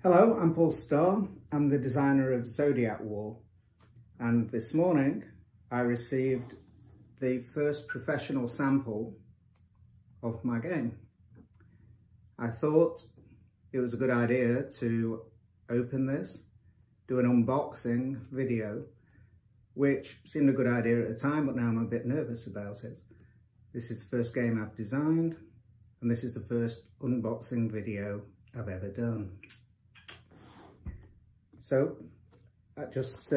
Hello, I'm Paul Starr. I'm the designer of Zodiac War, and this morning I received the first professional sample of my game. I thought it was a good idea to open this, do an unboxing video, which seemed a good idea at the time, but now I'm a bit nervous about it. This is the first game I've designed, and this is the first unboxing video I've ever done. So, just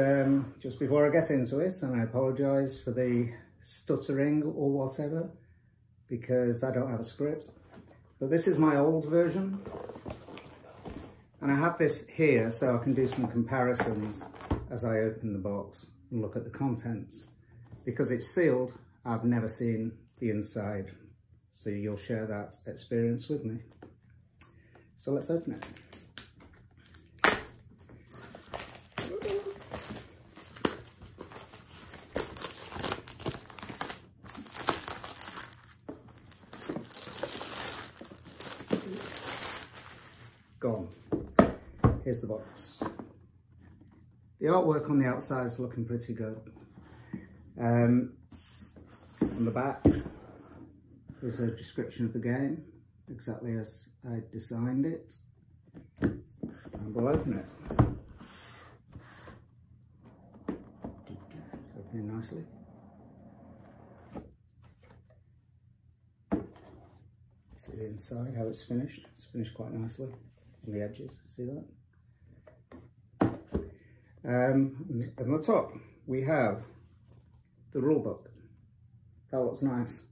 before I get into it, and I apologise for the stuttering or whatever, because I don't have a script, but this is my old version, and I have this here so I can do some comparisons as I open the box and look at the contents. Because it's sealed, I've never seen the inside, so you'll share that experience with me. So let's open it. Gone. Here's the box. The artwork on the outside is looking pretty good. On the back is a description of the game, exactly as I designed it. And we'll open it. Opening nicely. See the inside, how it's finished. It's finished quite nicely on the edges, see that? On the top, we have the rule book. That looks nice.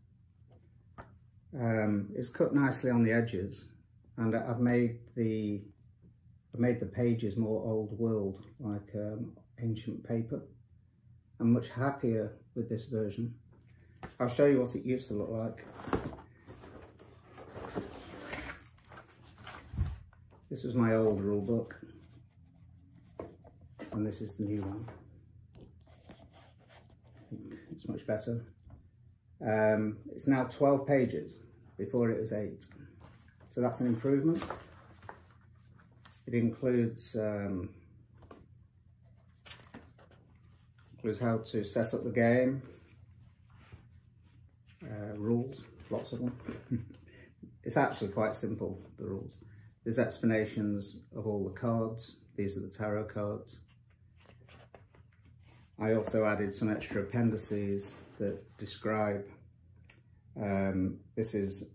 It's cut nicely on the edges, and I've made the pages more old world, like ancient paper. I'm much happier with this version. I'll show you what it used to look like. This was my old rule book, and this is the new one. I think it's much better. It's now 12 pages, before it was 8. So that's an improvement. It includes how to set up the game, rules, lots of them. It's actually quite simple, the rules. There's explanations of all the cards. These are the tarot cards. I also added some extra appendices that describe, this is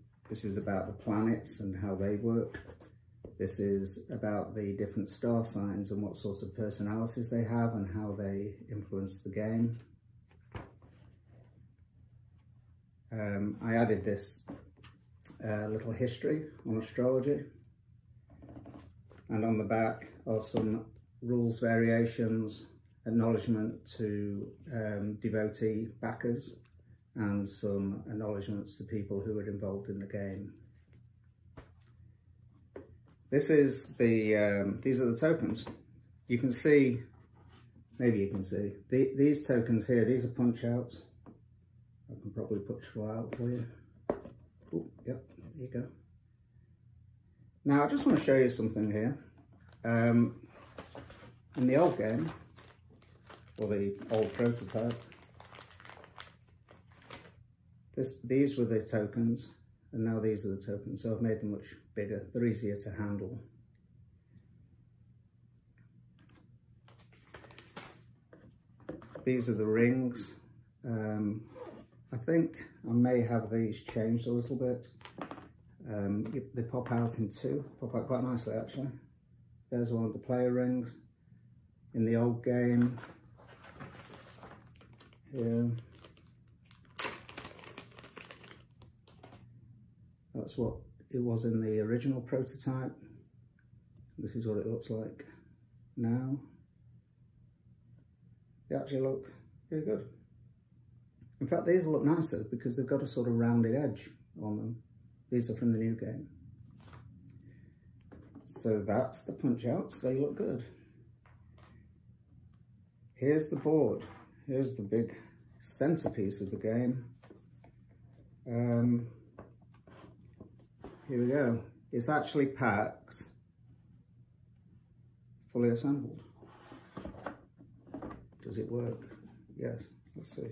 about the planets and how they work. This is about the different star signs and what sorts of personalities they have and how they influence the game. I added this little history on astrology. And on the back are some rules variations, acknowledgement to devotee backers, and some acknowledgements to people who are involved in the game. This is the these are the tokens. You can see, maybe you can see, these tokens here, these are punch outs. I can probably punch one out for you. Oh, yep, there you go. Now, I just want to show you something here. In the old game, or the old prototype, these were the tokens, and now these are the tokens, so I've made them much bigger. They're easier to handle. These are the rings. I think I may have these changed a little bit. They pop out in two, pop out quite nicely actually. There's one of the player rings in the old game. Here. That's what it was in the original prototype. This is what it looks like now. They actually look pretty good. In fact, these look nicer because they've got a sort of rounded edge on them. These are from the new game. So that's the punch outs, they look good. Here's the board. Here's the big centerpiece of the game. Here we go. It's actually packed fully assembled. Does it work? Yes, let's see.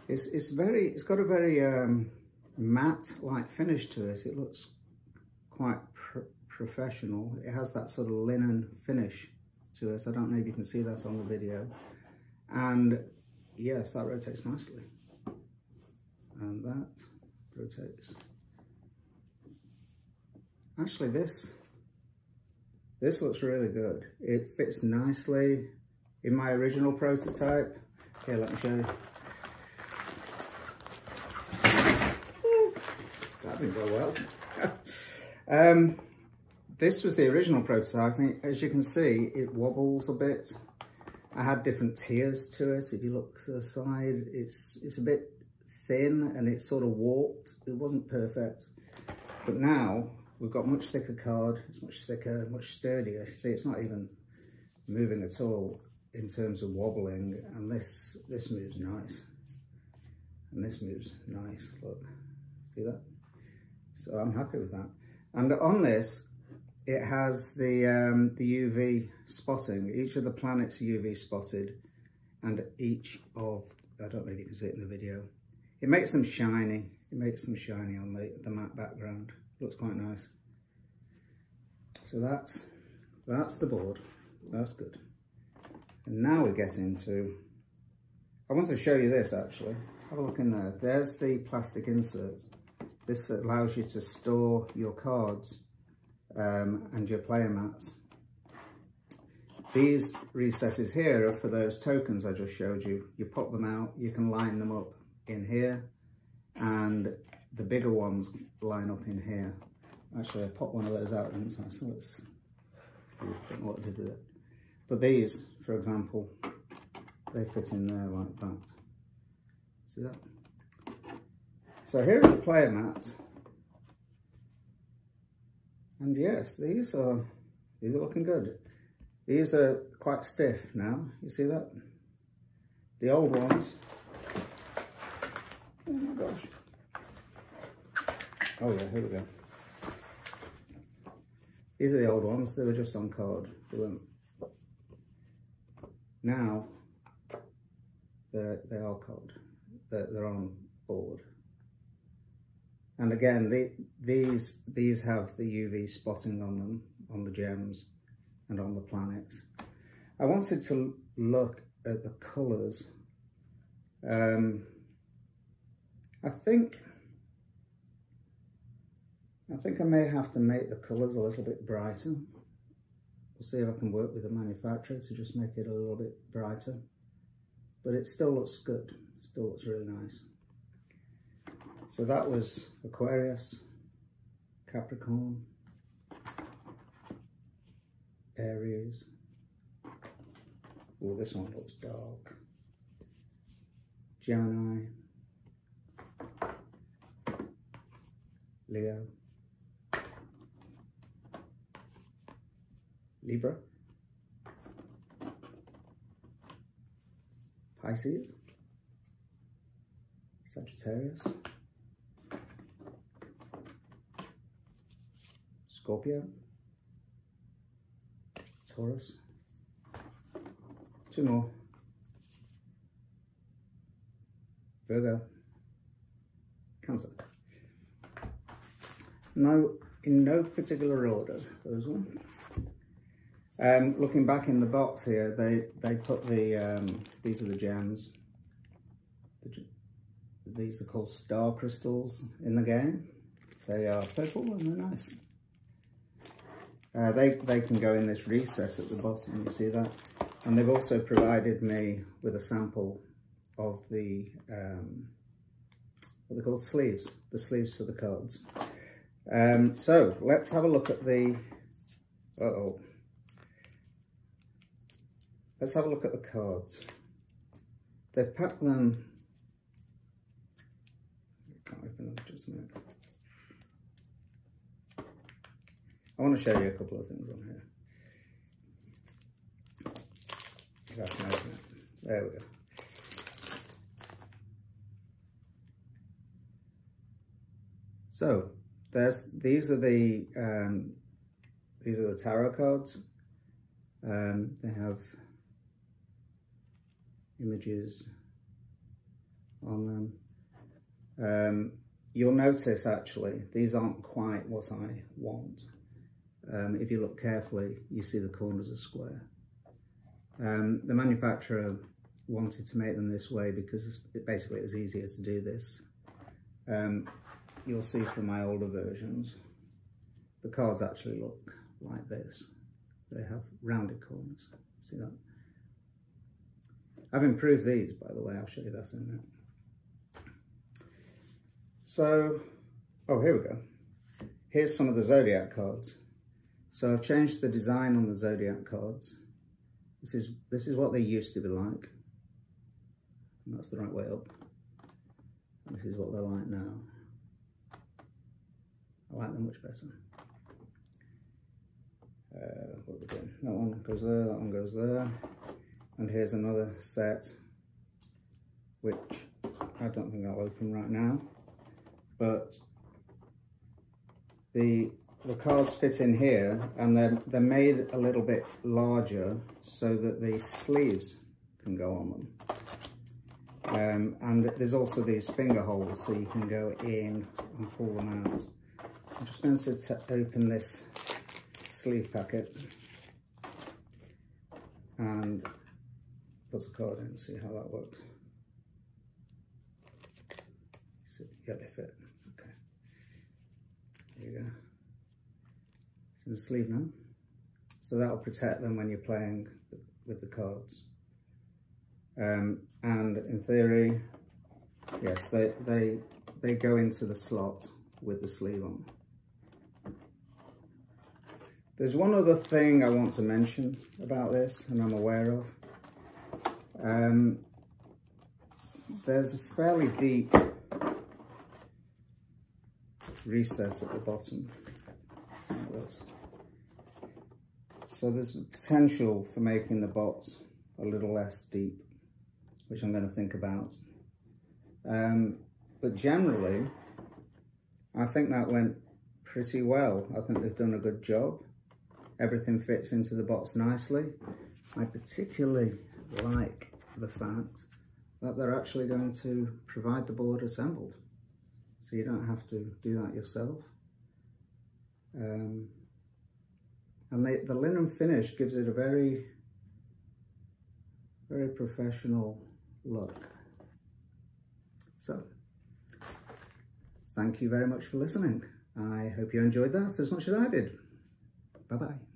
It's got a very matte-like finish to it. It looks quite professional. It has that sort of linen finish to it. I don't know if you can see that on the video. And yes, that rotates nicely. And that rotates. Actually, this looks really good. It fits nicely in my original prototype. Here, let me show you. That didn't go well. This was the original prototype. I think, as you can see, it wobbles a bit. I had different tiers to it. If you look to the side, it's a bit thin and it's sort of warped. It wasn't perfect. But now we've got much thicker card. It's much thicker, much sturdier. See, it's not even moving at all in terms of wobbling. And this moves nice. And this moves nice. Look, see that? So I'm happy with that. And on this, it has the UV spotting. Each of the planets are UV spotted, and each of, I don't know if you can see it in the video, it makes them shiny. It makes them shiny on the matte background. Looks quite nice. So that's the board. That's good. And now we get into, I want to show you this actually. Have a look in there. There's the plastic insert. This allows you to store your cards and your player mats. These recesses here are for those tokens I just showed you. You pop them out, you can line them up in here, and the bigger ones line up in here. Actually, I popped one of those out, didn't I? So let's, I don't know what to do with it. But these, for example, they fit in there like that. See that? So here are the player mats. And yes, these are looking good. These are quite stiff now. You see that? The old ones. Oh my gosh. Oh yeah, here we go. These are the old ones. They were just on card. They weren't. Now they are card. They're on board. And again, these have the UV spotting on them, on the gems and on the planets. I wanted to look at the colours. I think I may have to make the colours a little bit brighter. We'll see if I can work with the manufacturer to just make it a little bit brighter. But it still looks good. It still looks really nice. So that was Aquarius, Capricorn, Aries. Oh, this one looks dark. Gemini, Leo, Libra, Pisces, Sagittarius, Scorpio, Taurus, two more, Virgo, Cancer. No, in no particular order, those ones. Looking back in the box here, they put the, these are the gems. These are called star crystals in the game. They are purple and they're nice. They can go in this recess at the bottom, you see that? And they've also provided me with a sample of the, what they're called, sleeves. The sleeves for the cards. So, let's have a look at the, let's have a look at the cards. They've packed them, I can't open them, just a minute. I want to show you a couple of things on here. If I can open it. There we go. So these are the tarot cards. They have images on them. You'll notice actually these aren't quite what I want. If you look carefully, you see the corners are square. The manufacturer wanted to make them this way because basically it was easier to do this. You'll see from my older versions, the cards actually look like this. They have rounded corners. See that? I've improved these, by the way. I'll show you that in a minute. So, oh, here we go. Here's some of the Zodiac cards. So I've changed the design on the Zodiac cards. This is what they used to be like. And that's the right way up. And this is what they're like now. I like them much better. What we're doing. That one goes there, that one goes there. And here's another set, which I don't think I'll open right now. But the cards fit in here, and they're made a little bit larger so that the sleeves can go on them. And there's also these finger holes so you can go in and pull them out. I'm just going to open this sleeve packet and put a card in and see how that works. Yeah, they fit. Okay. There you go. It's in the sleeve now. So that'll protect them when you're playing with the cards. And in theory, yes, they go into the slot with the sleeve on. There's one other thing I want to mention about this, and I'm aware of. There's a fairly deep recess at the bottom, like this. So there's potential for making the bots a little less deep, which I'm going to think about. But generally, I think that went pretty well. I think they've done a good job. Everything fits into the bots nicely. I particularly like the fact that they're actually going to provide the board assembled. So you don't have to do that yourself. And the linen finish gives it a very, very professional look. So, thank you very much for listening. I hope you enjoyed that as much as I did. Bye-bye.